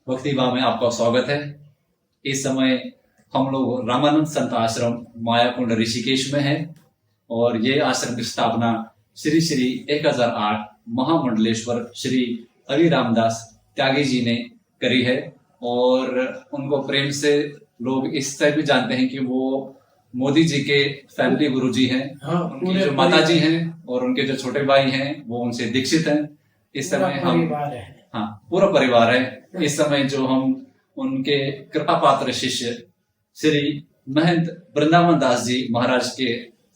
भक्ति भाव में आपका स्वागत है। इस समय हम लोग रामानंद संत आश्रम मायाकुंड ऋषिकेश में हैं और ये आश्रम की स्थापना श्री श्री 1008 महामंडलेश्वर श्री हरि रामदास त्यागी जी ने करी है। और उनको प्रेम से लोग इस तरह भी जानते हैं कि वो मोदी जी के फैमिली गुरु जी हैं। उनकी जो माता जी हैं और उनके जो छोटे भाई हैं वो उनसे दीक्षित हैं। इस समय हम पूरा परिवार है। इस समय जो हम उनके कृपा पात्र शिष्य श्री महंत वृंदावन दास जी महाराज के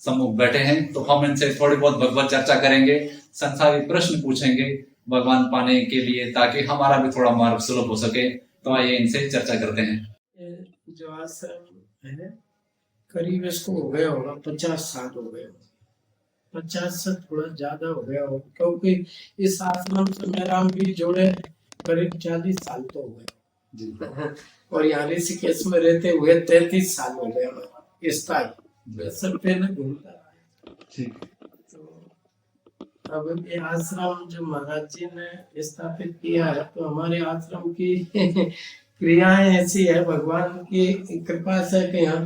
सम्मुख बैठे हैं, तो हम इनसे थोड़ी बहुत भगवत चर्चा करेंगे, संसारिक प्रश्न पूछेंगे भगवान पाने के लिए, ताकि हमारा भी थोड़ा मार्ग सुलभ हो सके। तो आइए इनसे चर्चा करते हैं। जो आश्रम है करीब इसको हो गया होगा 50 साल हो गए, 50 से थोड़ा ज्यादा हो गया होगा, क्योंकि इस आश्रम से मेरा भी जोड़े करीब 40 साल तो हो गए और यहाँ ऋषिकेश में रहते हुए 33 साल हो गए हमारे स्थायी। सब पहले घूमता रहा। तो अब ये आश्रम जो महाराज जी ने स्थापित किया है, तो हमारे आश्रम की क्रियाएं ऐसी है भगवान की कृपा से कि यहाँ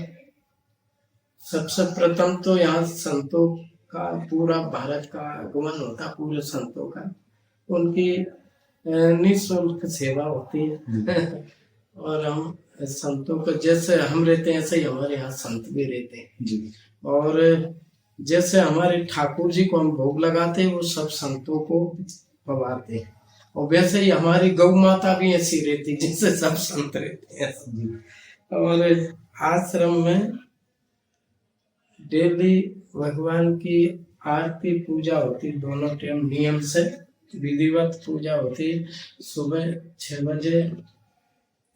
सबसे प्रथम तो यहाँ संतों का पूरा भारत का आगमन होता, पूरे संतों का, उनकी निःशुल्क सेवा होती है और हम संतों को जैसे हम रहते हैं ऐसे ही हमारे यहाँ संत भी रहते हैं जी। और जैसे हमारे ठाकुर जी को हम भोग लगाते हैं वो सब संतों को पवाते हैं, और वैसे ही हमारी गौ माता भी ऐसी रहती जैसे सब संत रहते हैं। और आश्रम में डेली भगवान की आरती पूजा होती, दोनों टाइम नियम से विधिवत पूजा होती। सुबह 6 बजे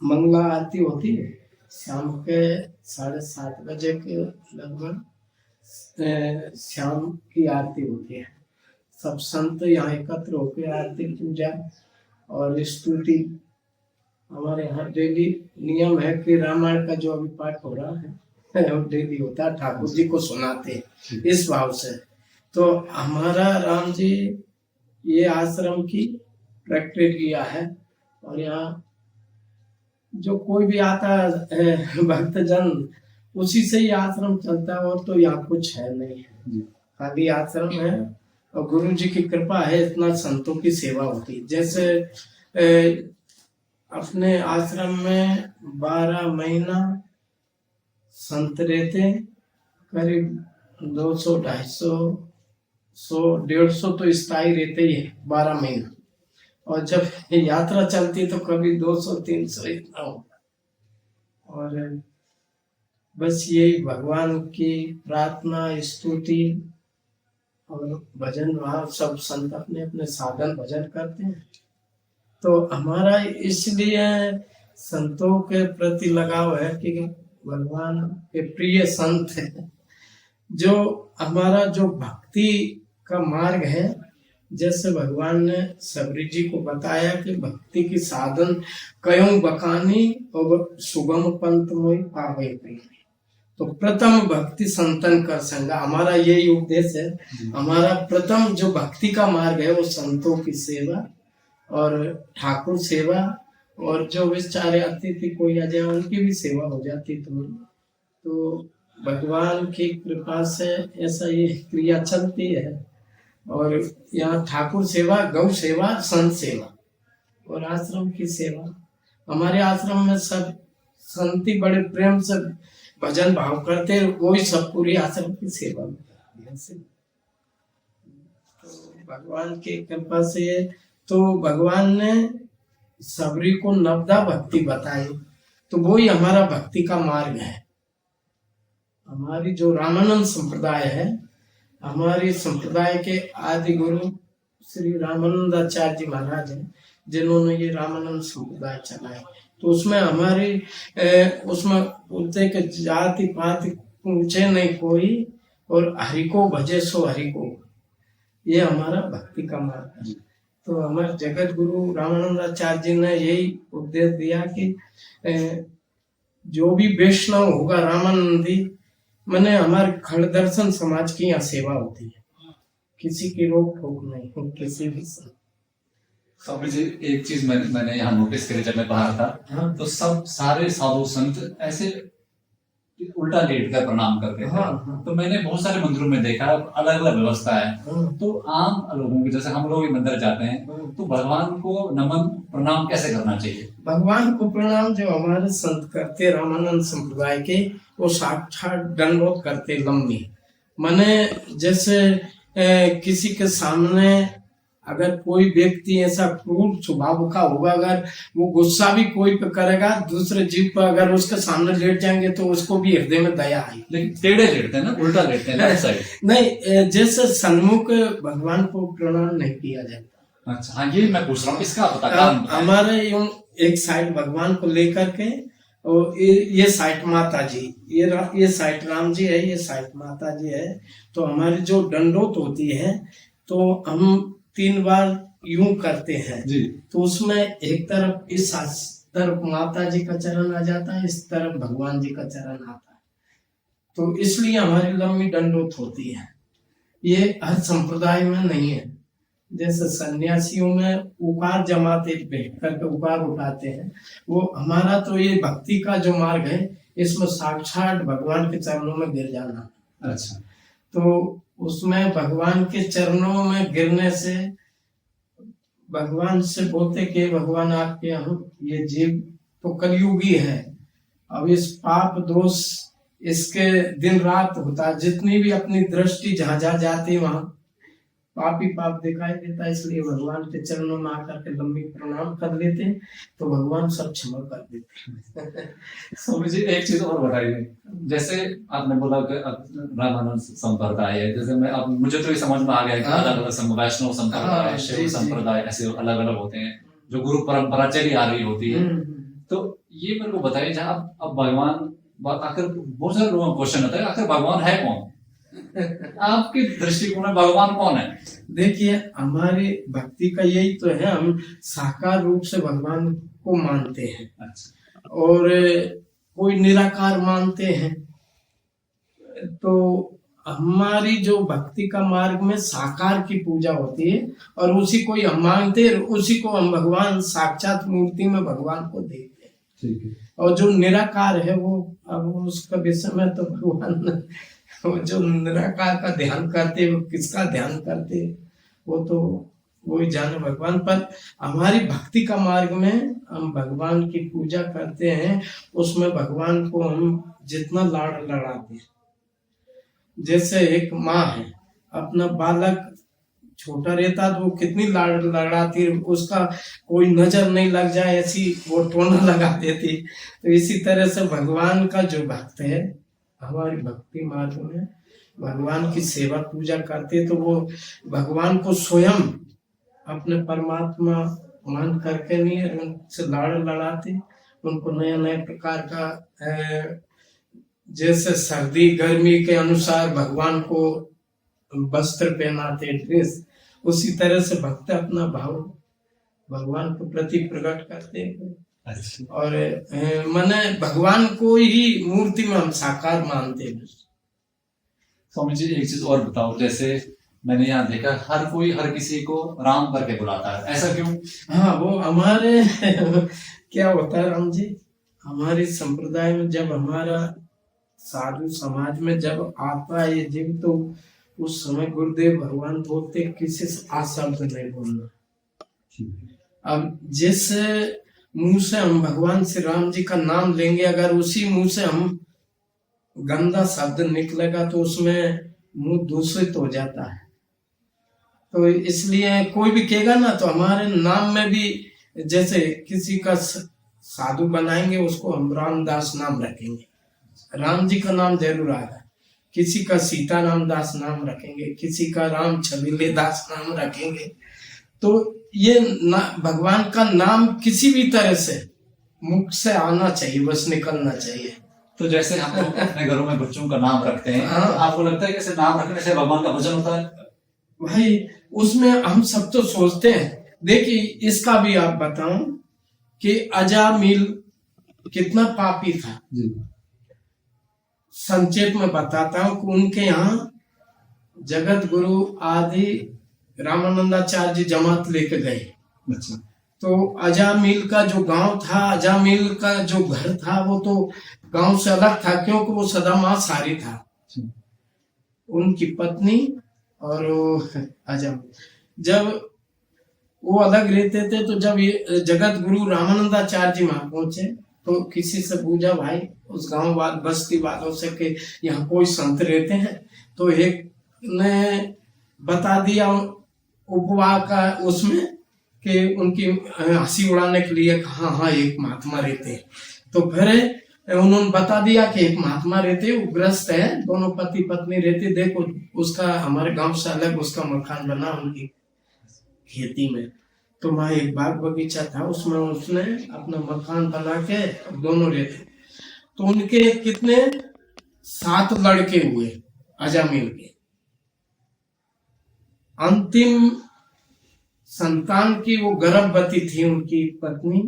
मंगला आरती होती है, शाम के 7:30 बजे के लगभग शाम की आरती होती है। सब संत यहाँ एकत्र होकर आरती पूजा और स्तुति। हमारे यहाँ डेली नियम है कि रामायण का जो अभी पाठ हो रहा है डेली होता है, ठाकुर जी को सुनाते इस भाव से। तो हमारा राम जी ये आश्रम की प्रक्रिया है और यहाँ जो कोई भी आता है भक्तजन उसी से ही आश्रम चलता है, और तो यहाँ कुछ है नहीं है, खाली आश्रम है और गुरु जी की कृपा है, इतना संतों की सेवा होती। जैसे अपने आश्रम में 12 महीना संत रहते, करीब 200, 250, 100, 150 तो स्थायी रहते ही है 12 महीना, और जब यात्रा चलती तो कभी 200, 300 इतना होता। और बस यही भगवान की प्रार्थना, स्तुति और भजन भाव, सब संत अपने अपने साधन भजन करते हैं। तो हमारा इसलिए संतों के प्रति लगाव है कि भगवान के प्रिय संत है। जो हमारा जो भक्ति का मार्ग है, जैसे भगवान ने सबरी जी को बताया कि भक्ति की साधन कयों बकानी और सुगम पंथ मोहि पावे पई। तो प्रथम भक्ति संतन कर संगा, हमारा यही उपदेश है। हमारा प्रथम जो भक्ति का मार्ग है वो संतों की सेवा और ठाकुर सेवा, और जो बेचारे अतिथि कोई आ जाए उनकी भी सेवा हो जाती। तो भगवान की कृपा से ऐसा ये क्रिया चलती है। और यहाँ ठाकुर सेवा, गौ सेवा, संत सेवा और आश्रम की सेवा। हमारे आश्रम में सब संती बड़े प्रेम से भजन भाव करते, वही सब पूरी आश्रम की सेवा में। तो भगवान की कृपा से तो भगवान ने सबरी को नवदा भक्ति बताई, तो वही हमारा भक्ति का मार्ग है। हमारी जो रामानंद संप्रदाय है, हमारी संप्रदाय के आदि गुरु श्री रामानंदाचार्य जी महाराज हैं, जिन्होंने ये रामानंद संप्रदाय चलाया। तो उसमें हमारी उसमें बोलते कि जाति पाति पूछे नहीं कोई, और हरि को भजे सो हरि को, ये हमारा भक्ति का मार्ग है। तो हमारे जगत गुरु रामानंदाचार्य जी ने यही उपदेश दिया कि जो भी वैष्णव होगा रामानंदी, मैंने हमारे खंड दर्शन समाज की यहाँ सेवा होती है, किसी की रोक टोक नहीं, किसी भी स्वामी जी, एक चीज मैंने यहाँ नोटिस करी जब मैं बाहर था, हाँ तो सब सारे साधु संत ऐसे उल्टा लेट कर प्रणाम करते थे। हाँ हाँ तो मैंने बहुत सारे मंदिरों में देखा अलग अलग व्यवस्था है। हाँ तो आम लोगों की, जैसे हम लोग मंदिर जाते हैं, हाँ। तो भगवान को नमन प्रणाम कैसे करना चाहिए? भगवान को प्रणाम जो हमारे संत करते रामानंद संप्रदाय के, वो साक्षात दंडवत करते लंबी। माने जैसे किसी के सामने अगर कोई व्यक्ति ऐसा क्रूर स्वभाव का होगा, अगर वो गुस्सा भी कोई पे करेगा, दूसरे जीव पर अगर उसके सामने लेट जाएंगे तो उसको भी हृदय में दया आई। लेकिन टेढ़े लेटते हैं ना, उल्टा लेटते हैं लेफ्ट साइड। नहीं, जैसे सन्मुख भगवान को प्रणाम नहीं किया जाता। अच्छा, हाँ, ये मैं पूछ रहा हूँ, इसका पता कारण बताएं। हमारे यूं एक साइड भगवान को लेकर के, और ये साइड माता जी, ये साइड राम जी है, ये साइड माता जी है। तो हमारी जो दंडोत होती है, तो हम 3 बार यूं करते हैं जी। तो उसमें एक तरफ इस तरफ माता जी का चरण आ जाता है, इस तरफ भगवान जी का चरण आता है। तो इसलिए हमारी लंबी दंडोत होती है। ये हर संप्रदाय में नहीं है। जैसे सन्यासियों में उकार जमाते बैठ करके उकार उठाते हैं, वो हमारा तो ये भक्ति का जो मार्ग है, इसमें साक्षात भगवान के चरणों में गिर जाना। अच्छा, तो उसमें भगवान के चरणों में गिरने से भगवान से बोलते कि भगवान आपके हम ये जीव तो कलयुगी है, अब इस पाप दोष इसके दिन रात होता, जितनी भी अपनी दृष्टि जहां जहां जाती वहां पाप ही पाप दिखाई देता। इसलिए भगवान के चरणों में आकर के लंबी प्रणाम कर लेते, तो भगवान सब क्षमा कर देते। स्वामी जी, एक चीज और बताइए। जैसे आपने बोला कि रामानंद संप्रदाय है, जैसे मैं अब मुझे तो ये समझ में आ गया कि अलग अलग वैष्णव संप्रदाय, शैव संप्रदाय, ऐसे अलग अलग होते हैं जो गुरु परंपरा चली आ रही होती है। तो ये मेरे को बताइए, जहाँ अब भगवान, आखिर बहुत सारे लोगों का क्वेश्चन होता है, आखिर भगवान है कौन? आपकी दृष्टिकोण में भगवान कौन है? देखिए, हमारी भक्ति का यही तो है, हम साकार रूप से भगवान को मानते हैं। अच्छा। और कोई निराकार मानते हैं। तो हमारी जो भक्ति का मार्ग में साकार की पूजा होती है, और उसी को हम मानते हैं, उसी को हम भगवान साक्षात मूर्ति में भगवान को देखते हैं। ठीक है। और जो निराकार है वो, अब उसका विषय में तो भगवान, वो जो निराकार का ध्यान करते, वो किसका ध्यान करते, वो तो वही जाने भगवान। पर हमारी भक्ति का मार्ग में हम भगवान की पूजा करते हैं, उसमें भगवान को हम जितना लाड़ लड़ाते हैं। जैसे एक माँ है, अपना बालक छोटा रहता तो वो कितनी लाड़ लड़ाती, उसका कोई नजर नहीं लग जाए ऐसी वो टोना लगा देती। तो इसी तरह से भगवान का जो भक्त है, हमारी भक्ति मार्ग में भगवान की सेवा पूजा करते, तो वो भगवान को स्वयं अपने परमात्मा मान करके नहीं, उनसे लाड़ लड़ाते, उनको नया नया प्रकार का, जैसे सर्दी गर्मी के अनुसार भगवान को वस्त्र पहनाते, ड्रेस, उसी तरह से भक्त अपना भाव भगवान के प्रति प्रकट करते हैं। अच्छा। और माने भगवान को ही मूर्ति में हम साकार मानते हैं। स्वामी जी, एक चीज और बताओ। जैसे मैंने यहाँ देखा, हर कोई हर किसी को राम करके बुलाता है, ऐसा क्यों? हाँ, वो हमारे क्या होता है राम जी, हमारे संप्रदाय में जब हमारा साधु समाज में जब आता है ये जीव, तो उस समय गुरुदेव भगवान बोलते किसी से आशब्द नहीं बोलना। अब जिस मुंह से हम भगवान श्री राम जी का नाम लेंगे, अगर उसी मुंह से हम गंदा शब्द निकलेगा तो उसमें मुंह दूषित हो जाता है। तो इसलिए कोई भी कहेगा ना, तो हमारे नाम में भी जैसे किसी का साधु बनाएंगे, उसको हम रामदास नाम रखेंगे, राम जी का नाम जरूर आएगा। किसी का सीता राम दास नाम रखेंगे, किसी का राम छबीले दास नाम रखेंगे। तो ये भगवान का नाम किसी भी तरह से मुख से आना चाहिए, बस निकलना चाहिए। तो जैसे हम लोग अपने घरों में बच्चों का नाम रखते हैं, हाँ। तो आपको लगता है कि ऐसे नाम रखने से भगवान का भजन होता है? भाई, उसमें हम सब तो सोचते हैं। देखिए, इसका भी आप बताऊं कि अजामिल कितना पापी था जी। संक्षेप में बताता हूं कि उनके यहाँ जगत गुरु आदि रामानंदाचार्य जी जमात लेके गए, अच्छा। तो अजामिल का जो गांव था, अजामिल का जो घर था, वो तो गांव से अलग था, क्योंकि वो सदा मांसाहारी था। अच्छा। उनकी पत्नी और वो अजामिल, जब वो अलग रहते थे, तो जब ये जगत गुरु रामानंदाचार्य जी वहां पहुंचे, तो किसी से पूछा भाई उस गांव बस्ती वालों से कि यहाँ कोई संत रहते हैं, तो एक ने बता दिया उपवा का उसमें कि उनकी हंसी उड़ाने के लिए, हाँ हाँ एक महात्मा रहते हैं। तो फिर उन्होंने बता दिया कि एक महात्मा रहते, वो ग्रस्त है, दोनों पति पत्नी रहते, देखो उसका हमारे गांव से अलग उसका मकान बना उनकी खेती में। तो वहाँ एक बाग बगीचा था, उसमें उसने अपना मकान बना के दोनों रहते। तो उनके कितने 7 लड़के हुए अजामिल के। अंतिम संतान की वो गर्भवती थी उनकी पत्नी।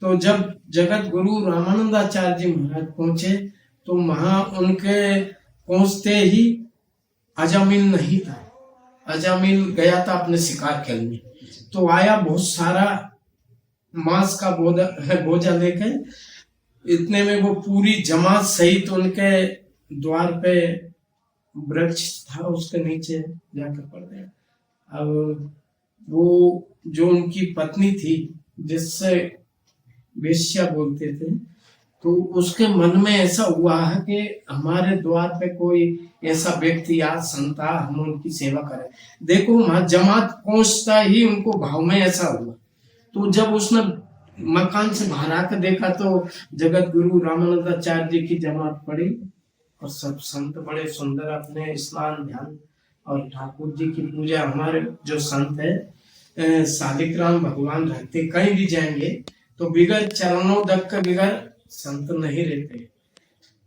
तो जब जगत गुरु रामानंदाचार्य जी महाराज पहुंचे, तो वहां उनके पहुंचते ही अजामिल नहीं था। अजामिल गया था अपने शिकार खेलने, तो आया बहुत सारा मांस का बोझा लेके। इतने में वो पूरी जमात सहित उनके द्वार पे वृक्ष था, उसके नीचे जाकर पड़ गया। अब वो जो उनकी पत्नी थी, जिससे वेश्या बोलते थे, तो उसके मन में ऐसा हुआ है कि हमारे द्वार पे कोई ऐसा व्यक्ति या संता, हम उनकी सेवा करें। देखो वहां जमात पहुंचता ही उनको भाव में ऐसा हुआ। तो जब उसने मकान से बाहर आकर देखा, तो जगत गुरु रामानंदाचार्य जी की जमात पड़ी और सब संत बड़े सुंदर अपने स्नान ध्यान और ठाकुर जी की पूजा। हमारे जो संत है शालिग्राम भगवान रहते, कहीं भी जाएंगे तो बिगड़ चरणोदक के बिगड़ संत नहीं रहते।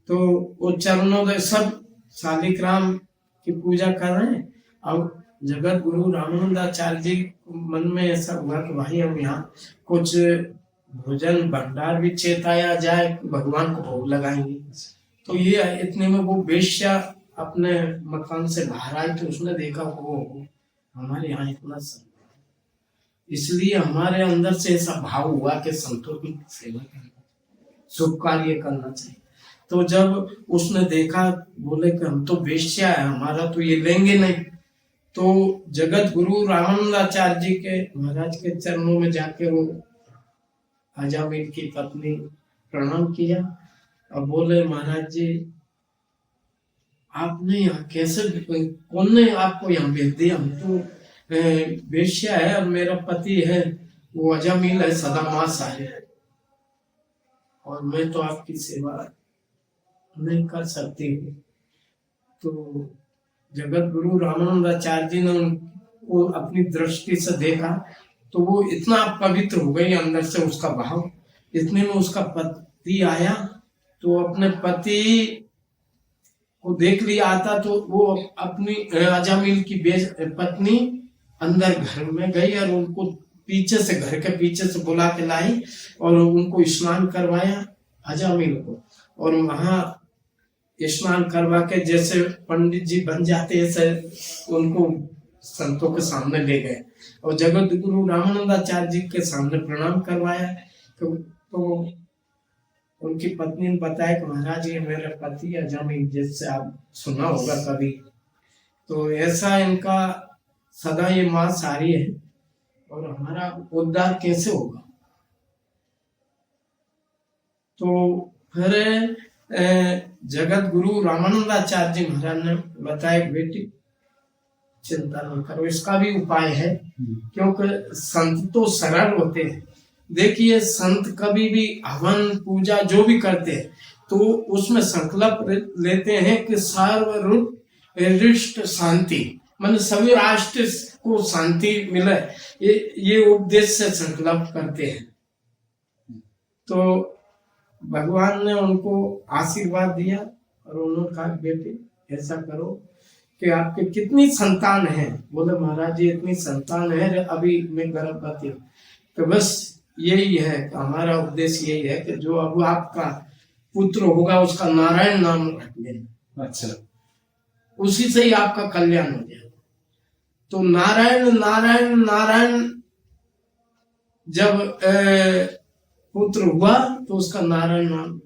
तो वो चरणोदय सब शालिग्राम की पूजा कर रहे हैं। अब जगत गुरु रामानंदाचार्य जी मन में ऐसा हुआ कि भाई हम यहाँ कुछ भोजन भंडार भी चेताया जाए, भगवान को भोग लगाएंगे। तो ये इतने में वो वेश्या अपने मकान से बाहर आई, तो उसने देखा वो हमारे यहाँ इतना संत, इसलिए हमारे अंदर से ऐसा भाव हुआ कि संतों की सेवा करना, शुभ कार्य करना चाहिए। तो जब उसने देखा, बोले कि हम तो वेश्या है, हमारा तो ये लेंगे नहीं। तो जगत गुरु रामानंदाचार्य जी के महाराज के चरणों में जाके वो अजामिल की पत्नी प्रणाम किया और बोले, महाराज जी आपने यहाँ कैसे, कौन ने आपको यहाँ भेज दिया? हम तो वेश्या है और मेरा पति है वो अजामिल है, सदा मांसाहारी है, और मैं तो आपकी सेवा नहीं कर सकती हूँ। तो जगत गुरु रामानंदाचार्य जी ने उनको अपनी दृष्टि से देखा, तो वो इतना पवित्र हो गई अंदर से उसका भाव। इतने में उसका पति आया, तो अपने पति को देख लिया आता, तो वो अपनी अजामिल की पत्नी अंदर घर में गई और उनको पीछे से, घर के पीछे से बुला के लाई और उनको स्नान करवाया अजामिल को। और वहां स्नान करवा के जैसे पंडित जी बन जाते ऐसे उनको संतों के सामने ले गए और जगत गुरु रामानंदाचार्य जी के सामने प्रणाम करवाया। तो उनकी पत्नी ने बताया कि महाराज ये मेरे पति अजामिल, जिससे आप सुना होगा कभी, तो ऐसा इनका सदा ये मांसाहारी है और हमारा उद्धार कैसे होगा? तो फिर जगत गुरु रामानंदाचार्य जी महाराज ने बताया, बेटी चिंता न करो, इसका भी उपाय है, क्योंकि संत तो सरल होते हैं। देखिए संत कभी भी हवन पूजा जो भी करते हैं, तो उसमें संकल्प लेते हैं कि सर्वरिष्ट शांति, मतलब सभी राष्ट्र को शांति मिले, ये उपदेश से संकल्प करते हैं। तो भगवान ने उनको आशीर्वाद दिया और उन्होंने कहा, बेटे ऐसा करो कि आपके कितनी संतान है? बोले महाराज ये इतनी संतान है, अभी मैं गर्भवती हूँ। तो बस यही है, हमारा उद्देश्य यही है कि जो अब आपका पुत्र होगा उसका नारायण नाम रख देना। अच्छा, उसी से ही आपका कल्याण हो जाएगा। तो नारायण नारायण नारायण जब पुत्र हुआ तो उसका नारायण नाम।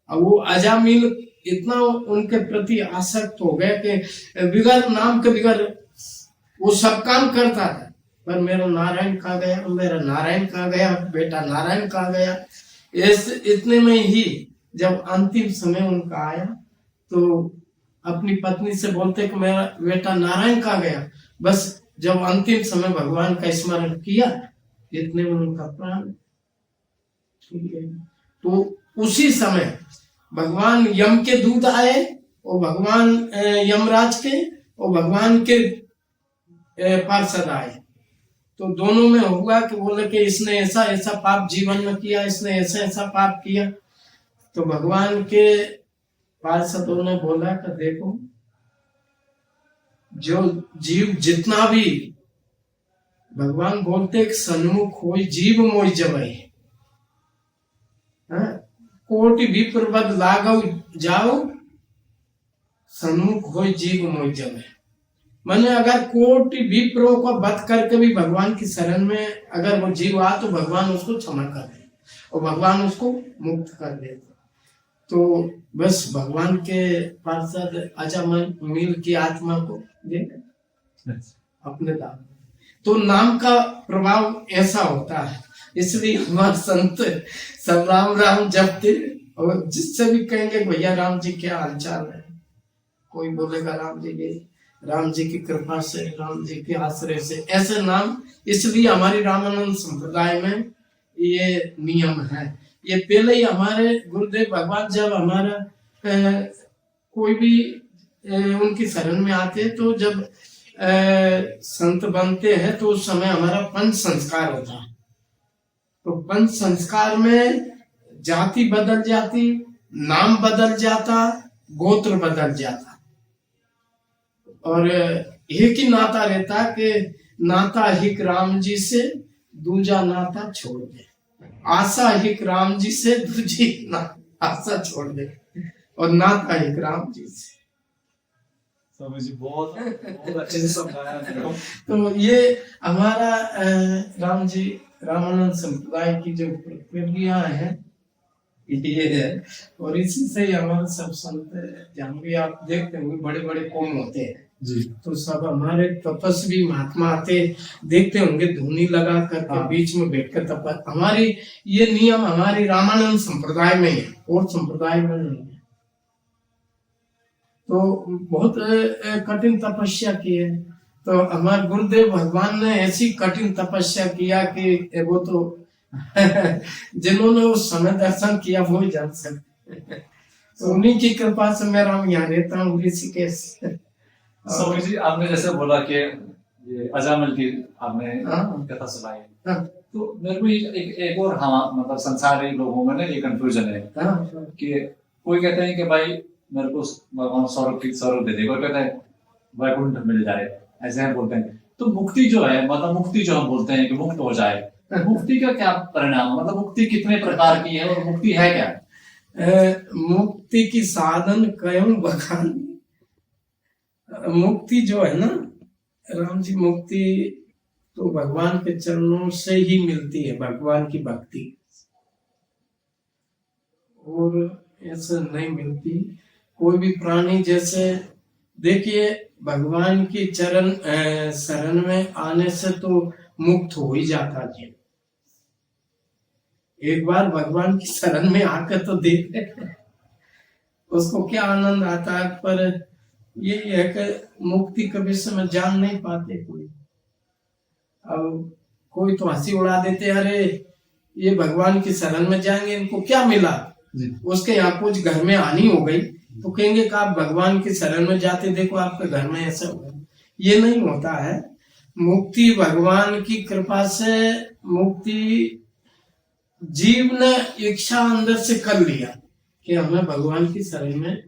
अब वो अजामिल इतना उनके प्रति आसक्त हो गए कि बिगर नाम के बिगर वो सब काम करता था, पर मेरा नारायण कहाँ गया, मेरा नारायण कहाँ गया, बेटा नारायण कहाँ गया। इतने में ही जब अंतिम समय उनका आया तो अपनी पत्नी से बोलते कि मेरा बेटा नारायण कहाँ गया। बस जब अंतिम समय भगवान का स्मरण किया, इतने में उनका प्राण। ठीक है, तो उसी समय भगवान यम के दूत आए और भगवान यमराज के और भगवान के पार्षद आए। तो दोनों में हुआ कि बोले कि इसने ऐसा ऐसा पाप जीवन में किया, इसने ऐसा ऐसा पाप किया। तो भगवान के पार्षदों ने बोला कि देखो, जो जीव जितना भी, भगवान बोलते सन्मुख हो जीव मोई जबई, कोटि विप्र बद लागो जाओ, सन्मुख हो जीव मोई जबई। माने अगर कोटि विप्रों को वध करके भी भगवान की शरण में अगर वो जीव आ तो भगवान उसको क्षमा कर दे और भगवान उसको मुक्त कर दे। तो बस भगवान के पार्षद अजामिल की आत्मा को देख अपने दाम। तो नाम का प्रभाव ऐसा होता है, इसलिए हमारे संत सब राम राम जपते, और जिससे भी कहेंगे भैया राम जी क्या हालचाल है, कोई बोलेगा राम जी की कृपा से, राम जी के आश्रय से, ऐसे नाम। इसलिए हमारी रामानंद संप्रदाय में ये नियम है। ये पहले ही हमारे गुरुदेव भगवान जब हमारा कोई भी उनकी शरण में आते, तो जब संत बनते हैं तो उस समय हमारा पंच संस्कार होता है। तो पंच संस्कार में जाति बदल जाती, नाम बदल जाता, गोत्र बदल जाता, और एक ही नाता रहता कि नाता हिक राम जी से, दूजा नाता छोड़ दे, आशा हिक राम जी से, दूजी आशा छोड़ दे, और नाता हिक राम जी से। स्वामी जी बहुत अच्छे से समझाया। तो ये हमारा राम जी रामानंद संप्रदाय की जो प्रक्रिया है ये है, और इसी से ही हमारे सब संत, जहाँ भी आप देखते होंगे बड़े बड़े कौम होते हैं जी, तो सब हमारे तपस्वी महात्मा आते, देखते होंगे धुनी लगा करके बीच में बैठकर तपस। हमारी ये नियम हमारी रामानंद संप्रदाय में है, और संप्रदाय में नहीं है। तो बहुत कठिन तपस्या की है। तो हमारे गुरुदेव भगवान ने ऐसी कठिन तपस्या किया कि वो तो जिन्होंने उस समय दर्शन किया वो ही जान सकते। तो उन्हीं की कृपा से मैं यहाँ रहता हूँ ऋषिकेश। स्वामी जी आपने जैसे बोला कि ये अजामिल की आपने कथा सुनाई, तो मेरे को एक और मतलब संसारी लोगों में ना ये कंफ्यूजन है कि कोई कहते हैं कि भाई मेरे को भगवान स्वर्ग दे दे, कोई कहते हैं वैकुंठ मिल जाए, ऐसे हम बोलते हैं। तो मुक्ति जो है, मतलब मुक्ति जो हम बोलते हैं कि मुक्त हो जाए, मुक्ति का क्या परिणाम, मतलब मुक्ति कितने प्रकार की है और मुक्ति है क्या? मुक्ति की साधन कयूं बखान। मुक्ति जो है ना राम जी, मुक्ति तो भगवान के चरणों से ही मिलती है, भगवान की भक्ति, और ऐसे नहीं मिलती। कोई भी प्राणी, जैसे देखिए भगवान की चरण शरण में आने से तो मुक्त हो ही जाता है। एक बार भगवान की शरण में आकर तो देख उसको क्या आनंद आता है। पर ये है कि मुक्ति कभी समय जान नहीं पाते कोई। अब कोई तो हंसी उड़ा देते, अरे ये भगवान की शरण में जाएंगे, इनको क्या मिला, उसके यहाँ कुछ घर में हानि हो गई तो कहेंगे कि आप भगवान की शरण में जाते, देखो आपके घर में ऐसा हो गया। ये नहीं होता है। मुक्ति भगवान की कृपा से, मुक्ति जीव ने इच्छा अंदर से कर लिया कि हमें भगवान की शरण में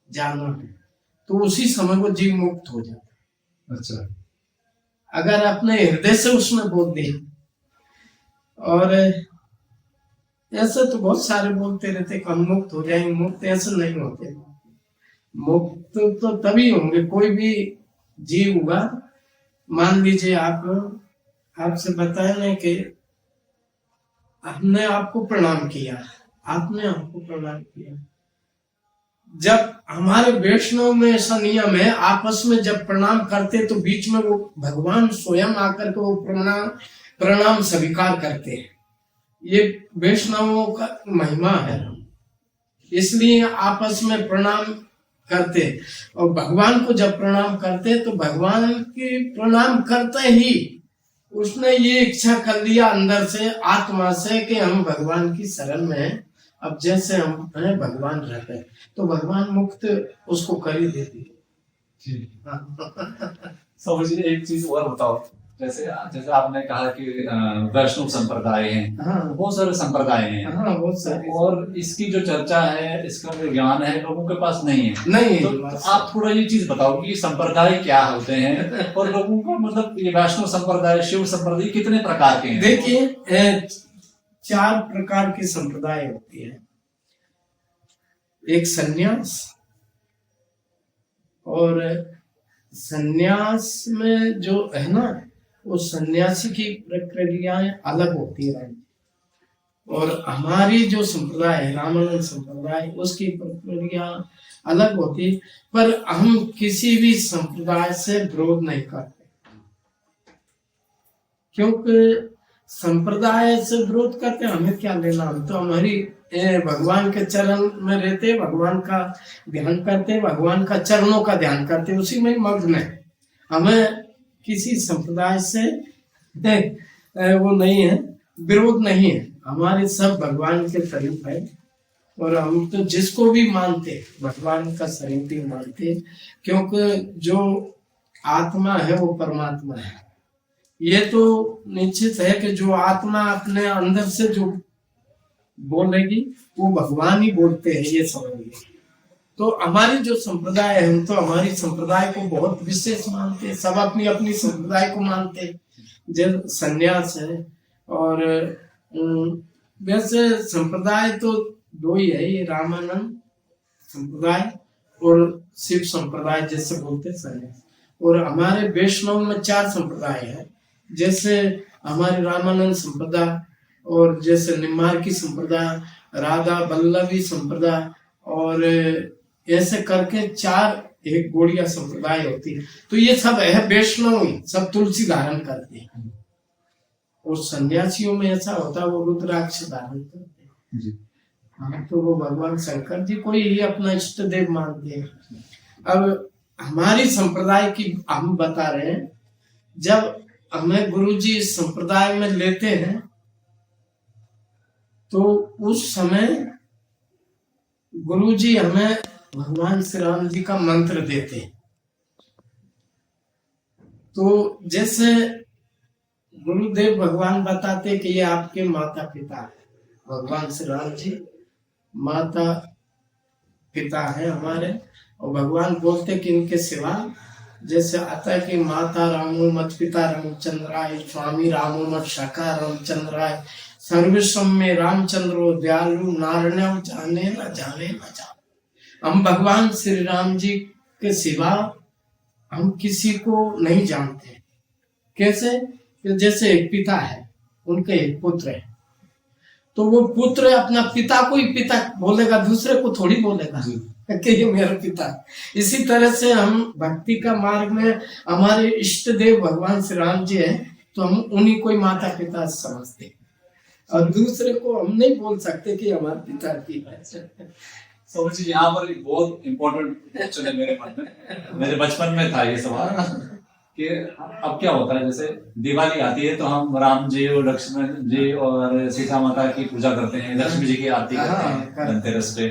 जाना है, तो उसी समय वो जीव मुक्त हो जाता। अच्छा, अगर अपने हृदय से उसने बोल दिया। और ऐसे तो बहुत सारे बोलते रहते कि हम मुक्त हो जाएंगे, मुक्त ऐसे नहीं होते। मुक्त तो तभी होंगे, कोई भी जीव हुआ, मान लीजिए आप आपसे बताया ना कि हमने आपको प्रणाम किया, आपने हमको प्रणाम किया। जब हमारे वैष्णव में ऐसा नियम है, आपस में जब प्रणाम करते तो बीच में वो भगवान स्वयं आकर के वो प्रणाम स्वीकार करते हैं। ये वैष्णवों का महिमा है, इसलिए आपस में प्रणाम करते। और भगवान को जब प्रणाम करते तो भगवान की प्रणाम करते ही उसने ये इच्छा कर लिया अंदर से, आत्मा से, कि हम भगवान की शरण में हैं। अब जैसे हम हैं भगवान रहते हैं, तो भगवान मुक्त उसको कर ही देती है। स्वामी जी एक चीज और बताओ, जैसे जैसे आपने कहा कि वैष्णव संप्रदाय हैं, हाँ, बहुत सारे संप्रदाय हैं, हाँ, बहुत सारे। और इसकी जो चर्चा है, इसका जो ज्ञान है, लोगों के पास नहीं है। नहीं तो आप थोड़ा ये चीज बताओ कि संप्रदाय क्या होते हैं, और लोगों को मतलब ये वैष्णव संप्रदाय, शिव संप्रदाय कितने प्रकार के हैं? देखिए 4 प्रकार की संप्रदाय होती है। एक सन्यास, और सन्यास में जो है ना, वो सन्यासी की प्रक्रियाएं अलग होती है। और हमारी जो संप्रदाय है रामानंद संप्रदाय, उसकी प्रक्रिया अलग होती है। पर हम किसी भी संप्रदाय से विरोध नहीं करते, क्योंकि संप्रदाय से विरोध करते हमें क्या लेना। हम तो हमारी भगवान के चरण में रहते, भगवान का ध्यान करते, भगवान का चरणों का ध्यान करते, उसी में मग्न है। हमें किसी संप्रदाय से वो नहीं है, विरोध नहीं है। हमारे सब भगवान के स्वरूप है, और हम तो जिसको भी मानते भगवान का स्वरूप ही मानते, क्योंकि जो आत्मा है वो परमात्मा है। ये तो निश्चित है कि जो आत्मा अपने अंदर से जो बोलेगी वो भगवान ही बोलते हैं, ये समझिए। तो हमारी जो संप्रदाय है, हम तो हमारी संप्रदाय को बहुत विशेष मानते हैं। सब अपनी अपनी संप्रदाय को मानते हैं। जब सन्यास है, और वैसे संप्रदाय तो 2 ही है, ये रामानंद संप्रदाय और शिव संप्रदाय जैसे बोलते हैं सन्यास। और हमारे वैष्णव में 4 संप्रदाय है, जैसे हमारे रामानंद संप्रदाय, और जैसे निम्बार्की संप्रदाय, राधा वल्लभी संप्रदाय, और ऐसे करके 4 एक गौड़िया संप्रदाय होती है। तो ये सब है वैष्णव ही, सब तुलसी धारण करते हैं। और सन्यासियों में ऐसा होता है वो रुद्राक्ष धारण करते हैं। हाँ, तो वो भगवान शंकर जी को ही अपना इष्ट देव मानते हैं। अब हमारी संप्रदाय की हम बता रहे हैं, जब हमें गुरुजी इस संप्रदाय में लेते हैं तो उस समय गुरुजी हमें भगवान श्री राम जी का मंत्र देते हैं। तो जैसे गुरुदेव भगवान बताते कि ये आपके माता पिता है, भगवान श्री राम जी माता पिता है हमारे। और भगवान बोलते कि इनके सिवा, जैसे आता है कि माता रामो मत पिता रामचंद्राय, स्वामी रामो मत सखा रामचंद्राय, सर्वस्व में रामचंद्रो दयालु, नारायण जाने न जाने न जाने। हम भगवान श्री राम जी के सिवा हम किसी को नहीं जानते। कैसे? जैसे एक पिता है, उनके एक पुत्र है, तो वो पुत्र अपना पिता को ही पिता बोलेगा, दूसरे को थोड़ी बोलेगा कि ये मेरा पिता। इसी तरह से हम भक्ति का मार्ग में हमारे इष्ट देव भगवान श्री राम जी है, तो हम उन्हीं को ही माता पिता समझते, और दूसरे को हम नहीं बोल सकते कि हमारे पिता की है। स्वामी जी यहाँ पर एक बहुत इम्पोर्टेंट क्वेश्चन है मेरे मन में, मेरे बचपन में था ये सवाल कि अब क्या होता है, जैसे दिवाली आती है तो हम राम जी और लक्ष्मण जी और सीता माता की पूजा करते हैं, लक्ष्मी जी की आरती करते हैं धनतेरस पे।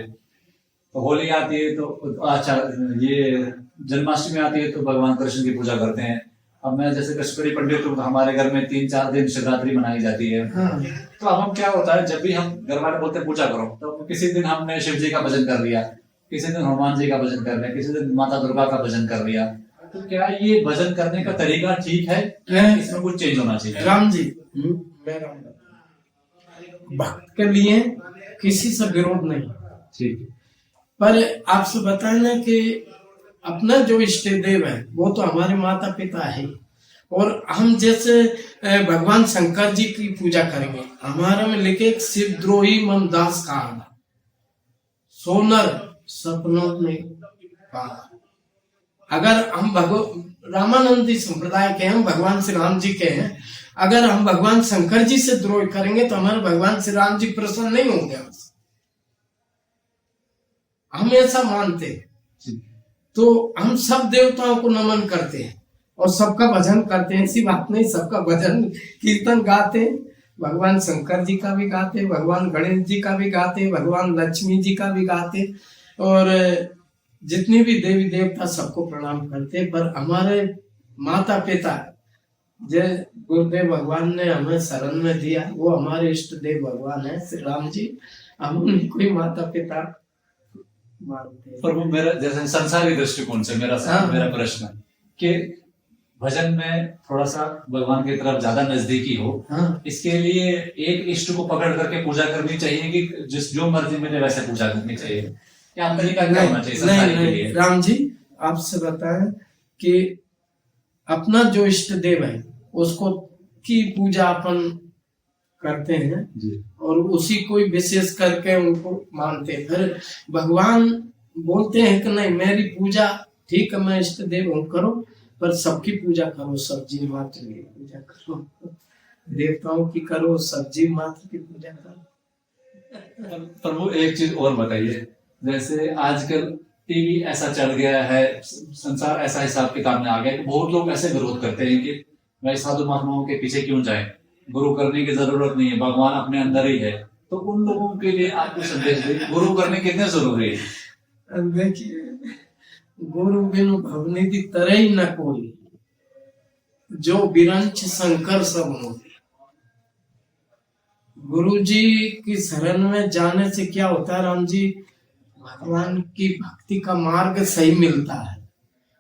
तो होली आती है तो अच्छा, ये जन्माष्टमी आती है तो भगवान कृष्ण की पूजा करते हैं। अब मैं जैसे कश्मीरी पंडित हूँ, तो हमारे घर में 3-4 दिन शिवरात्रि मनाई जाती है। तो अब हम क्या होता है, जब भी हम घर वाले बोलते हैं पूजा करो, तो किसी दिन हमने शिव जी का भजन कर लिया, किसी दिन हनुमान जी का भजन कर लिया, किसी दिन माता दुर्गा का भजन कर लिया। तो क्या ये भजन करने का तरीका ठीक है, इसमें कुछ चेंज होना चाहिए? राम जी, मैं भक्त के लिए किसी से विरोध नहीं, ठीक है, पर आपसे बताना कि अपना जो इष्ट देव है वो तो हमारे माता पिता है, और हम जैसे भगवान शंकर जी की पूजा करेंगे, हमारे में लिखे शिवद्रोही मन दास कहा, सोनर सपनों में कहा। अगर हम रामानंदी संप्रदाय के हैं, भगवान श्री राम जी के हैं, अगर हम भगवान शंकर जी से द्रोह करेंगे तो हमारे भगवान श्री राम जी प्रसन्न नहीं होंगे हमसे, हम ऐसा मानते हैं। तो हम सब देवताओं को नमन करते हैं और सबका भजन करते हैं, ऐसी बात नहीं, सबका भजन कीर्तन गाते हैं, भगवान शंकर जी का भी गाते, भगवान गणेश जी का भी गाते, भगवान लक्ष्मी जी का भी गाते, और जितनी भी देवी देवता सबको प्रणाम करते। पर हमारे माता पिता जय गुरुदेव भगवान ने हमें शरण में दिया, वो हमारे इष्ट देव भगवान है श्री राम जी, हम उनको ही माता पिता मानते हैं। पर वो मेरा जैसे संसारी दृष्टिकोण से मेरा प्रश्न है कि भजन में थोड़ा सा भगवान की तरफ ज्यादा नजदीकी हो, इसके लिए एक इष्ट को पकड़ करके पूजा करनी चाहिए कि जिस जो मर्जी मिले वैसे पूजा करनी चाहिए, या तरीका क्या होना चाहिए संसारी के लिए? राम जी आपसे बताएं कि अपना जो इष्ट देव है उसको की पूजा अपन करते हैं जी। और उसी को विशेष करके उनको मानते हैं। फिर भगवान बोलते हैं कि नहीं, मेरी पूजा ठीक है, मैं इष्ट देव हूँ, करो, पर सबकी पूजा करो, सब्जी मात्र की पूजा करो, देवताओं की करो, सब्जी मात्र की पूजा करो। पर वो एक चीज और बताइए, जैसे आजकल टीवी ऐसा चल गया है, संसार ऐसा हिसाब किताब में आ गया कि बहुत लोग ऐसे विरोध करते हैं कि भाई साधु महात्माओं के पीछे क्यों जाएं, गुरु करने की जरूरत नहीं है, भगवान अपने अंदर ही है। तो उन लोगों के लिए आपको संदेश दे, गुरु करने कितने जरूरी है? देखिए, गुरु बिनु भवनिधि तरह ही न कोई, जो बिरंच शंकर सब मोहि। गुरु जी की शरण में जाने से क्या होता है राम जी, भगवान की भक्ति का मार्ग सही मिलता है।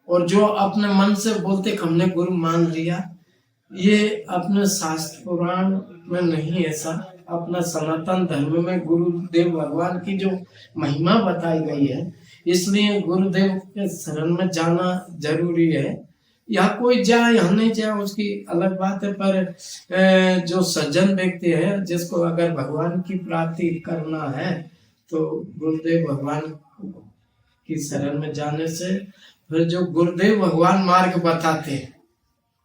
और जो अपने मन से बोलते कि हमने गुरु मान लिया, ये अपने शास्त्र पुराण में नहीं, ऐसा अपना सनातन धर्म में गुरुदेव भगवान की जो महिमा बताई गई है, इसलिए गुरुदेव के शरण में जाना जरूरी है। यहाँ कोई जाए या नहीं जाए उसकी अलग बात है, पर जो सज्जन व्यक्ति है जिसको अगर भगवान की प्राप्ति करना है तो गुरुदेव भगवान की शरण में जाने से, फिर जो गुरुदेव भगवान मार्ग बताते हैं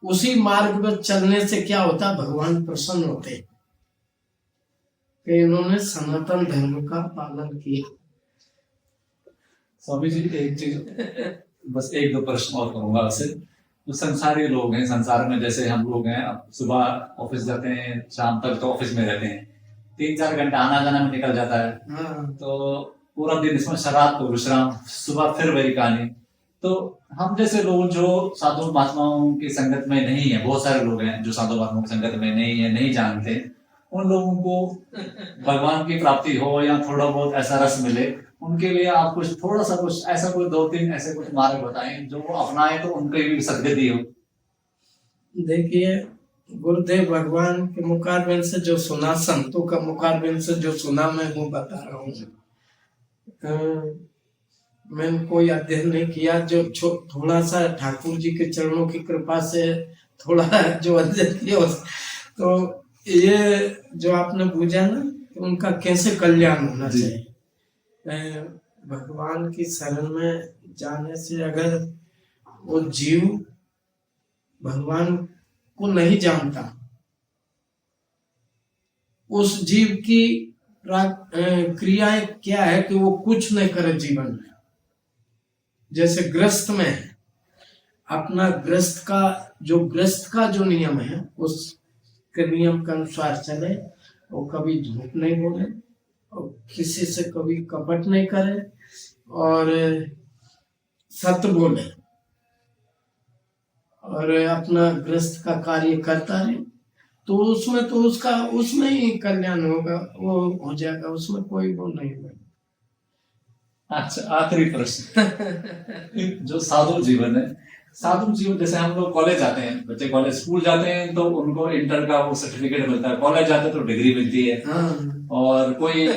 उसी मार्ग पर चलने से क्या होता, भगवान प्रसन्न होते कि इन्होंने सनातन धर्म का पालन किया। स्वामी जी एक चीज बस एक दो प्रश्न और करूंगा आपसे। जो संसारी लोग हैं, संसार में जैसे हम लोग हैं, सुबह ऑफिस जाते हैं, शाम तक तो ऑफिस में रहते हैं, 3-4 घंटा आना जाना में निकल जाता है, तो पूरा दिन इसमें शराब को विश्राम, सुबह फिर वही कहानी। तो हम जैसे लोग जो साधु महात्माओं की संगत में नहीं है, बहुत सारे लोग हैं जो साधु महात्माओं की संगत में नहीं है, नहीं जानते, उन लोगों को भगवान की प्राप्ति हो या थोड़ा बहुत ऐसा रस मिले, उनके लिए आप कुछ थोड़ा सा कुछ ऐसा कोई 2-3 ऐसे कुछ मार्ग बताएं जो वो अपनाए तो उनके भी सदगति हो। देखिए, गुरुदेव भगवान के मुखारबिंद से जो सुना, संतों का मुखारबिंद से जो सुना, मैं वो बता रहा हूँ। मैंने कोई अध्ययन नहीं किया, जो थोड़ा सा ठाकुर जी के चरणों की कृपा से थोड़ा जो अध्ययन किया, तो ये जो आपने पूछा ना, उनका कैसे कल्याण होना चाहिए। भगवान की शरण में जाने से अगर वो जीव भगवान को नहीं जानता, उस जीव की क्रियाएं क्या है कि वो कुछ नहीं करे जीवन में। जैसे ग्रस्त में है, अपना ग्रस्त का जो नियम है उस के नियम के अनुसार चले, वो कभी झूठ नहीं बोले और किसी से कभी कपट नहीं करे और सत्य बोले और अपना ग्रस्त का कार्य करता रहे, तो उसमें ही कल्याण होगा, वो हो जाएगा, उसमें कोई वो नहीं होगा। अच्छा, आखिरी प्रश्न जो साधु जीवन है, साधु जीवन जैसे हम लोग कॉलेज जाते हैं, बच्चे कॉलेज स्कूल जाते हैं तो उनको इंटर का वो सर्टिफिकेट मिलता है, कॉलेज जाते हैं तो डिग्री मिलती है, और कोई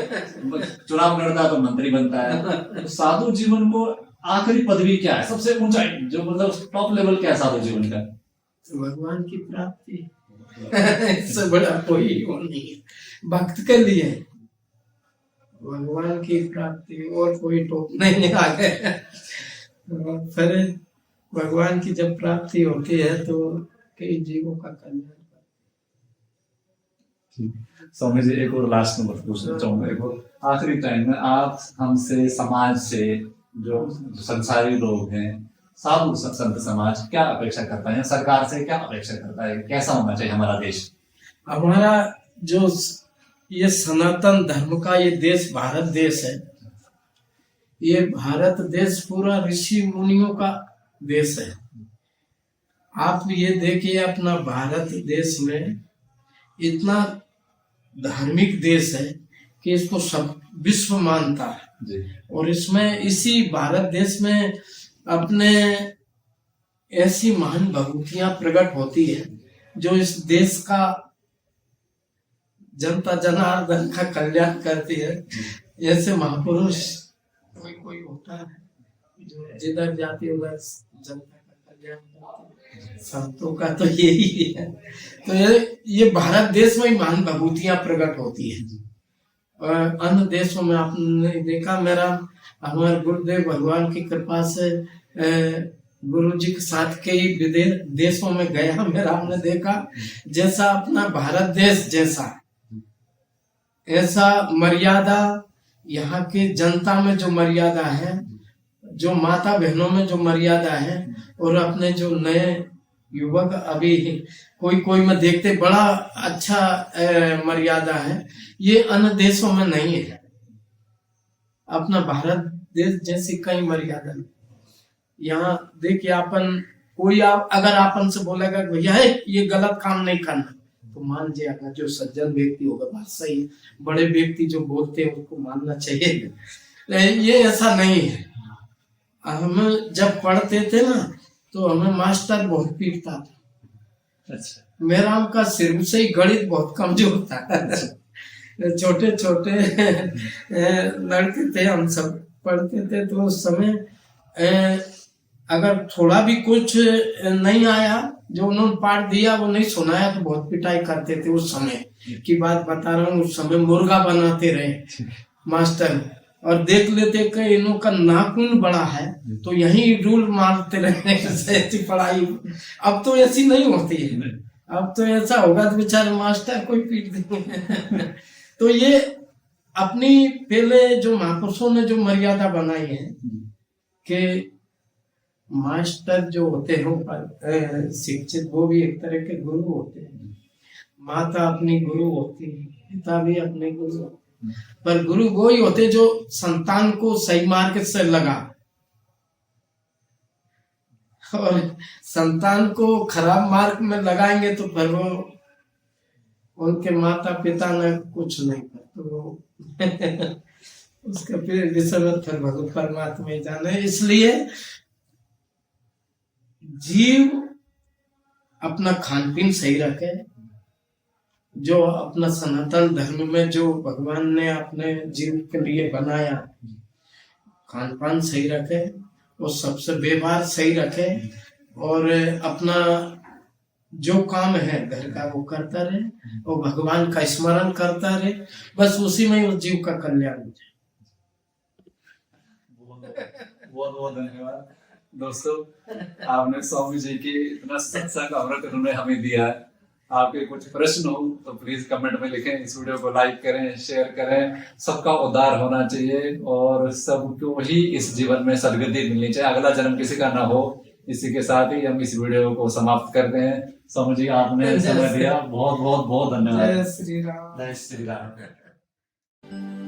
चुनाव लड़ता है तो मंत्री बनता है। तो साधु जीवन को आखिरी पदवी क्या है, सबसे ऊंचाई जो मतलब टॉप लेवल क्या है साधु जीवन का? भगवान की प्राप्ति इससे बड़ा कोई वो नहीं है भक्त के लिए, भगवान की प्राप्ति और कोई टोक नहीं आ गया। फिर भगवान की जब प्राप्ति होती है तो कई जीवों का कल्याण। स्वामी जी एक और लास्ट नंबर पूछना चाहूंगा, एक और आखिरी टाइम में आप हमसे समाज से जो संसारी लोग हैं, साधु संत समाज क्या अपेक्षा करता है, सरकार से क्या अपेक्षा करता है, कैसा होना चाहिए हमारा देश? हमारा जो ये सनातन धर्म का ये देश भारत देश है, ये भारत देश पूरा ऋषि मुनियों का देश है। आप ये देखिए अपना भारत देश में इतना धार्मिक देश है कि इसको सब विश्व मानता है जी। और इसमें इसी भारत देश में अपने ऐसी महान विभूतियां प्रकट होती है जो इस देश का जनता जनार्दन का कल्याण करती है। ऐसे महापुरुष कोई कोई होता है जो जिधर जाती उधर जनता का कल्याण करते हैं। संतों का तो यही है। तो ये भारत देश में ही महान विभूतियां प्रकट होती है। और अन्य देशों में आपने देखा, मेरा हमारे गुरुदेव भगवान की कृपा से गुरु जी के साथ कई विदेश देशों में गया, मेरा हमने देखा जैसा अपना भारत देश जैसा ऐसा मर्यादा यहाँ के जनता में जो मर्यादा है, जो माता बहनों में जो मर्यादा है, और अपने जो नए युवक अभी कोई कोई में देखते बड़ा अच्छा मर्यादा है, ये अन्य देशों में नहीं है। अपना भारत देश जैसी कई मर्यादा नहीं। यहाँ देखिए अपन कोई अगर आपन से बोलेगा भैया ये गलत काम नहीं करना तो मान जाएगा, जो सज्जन व्यक्ति होगा बात सही है, बड़े व्यक्ति जो बोलते हैं उसको मानना चाहिए। ये ऐसा नहीं है। हम जब पढ़ते थे ना तो हमें मास्टर बहुत पीटता था। अच्छा। मेरा उनका सिर से ही गणित बहुत कमजोर था। छोटे छोटे लड़के थे, हम सब पढ़ते थे तो उस समय अगर थोड़ा भी कुछ नहीं आया जो उन्होंने पाठ दिया वो नहीं सुनाया तो बहुत पिटाई करते थे। उस समय की बात बता रहा हूँ, उस समय मुर्गा बनाते रहे मास्टर, और देख लेते कि इन्हों का नाखून बड़ा है तो यही रूल मारते रहे ऐसी पढ़ाई। अब तो ऐसी नहीं होती है, अब तो ऐसा होगा तो बेचारे मास्टर कोई पीट देंगे। तो ये अपनी पहले जो महापुरुषों ने जो मर्यादा बनाई है कि मास्टर जो होते हैं शिक्षित, वो भी एक तरह के गुरु होते हैं। माता अपनी गुरु होती है, पिता भी अपने गुरु होते हैं, पर गुरु वो ही होते जो संतान को सही मार्ग से लगा, और संतान को खराब मार्ग में लगाएंगे तो फिर वो उनके माता पिता ने कुछ नहीं कर तो उसके फिर विषय में फिर भगवान परमात्मा ही जाने। इसलिए जीव अपना खान पीन सही रखे, जो अपना सनातन धर्म में जो भगवान ने अपने जीव के लिए बनाया, खान पान सही रखे और सबसे व्यवहार सही रखे, और अपना जो काम है घर का वो करता रहे और भगवान का स्मरण करता रहे, बस उसी में उस जीव का कल्याण हो जाए। बहुत बहुत धन्यवाद दोस्तों, आपने स्वामी जी की इतना सत्संग अमृत उन्होंने हमें दिया है। आपके कुछ प्रश्न हो तो प्लीज कमेंट में लिखें, इस वीडियो को लाइक करें, शेयर करें। सबका उद्धार होना चाहिए और सबको ही इस जीवन में सदगति मिलनी चाहिए, अगला जन्म किसी का ना हो। इसी के साथ ही हम इस वीडियो को समाप्त करते हैं। स्वामी जी आपने समय दिया, बहुत बहुत बहुत धन्यवाद। जय श्री राम। जय श्री राम।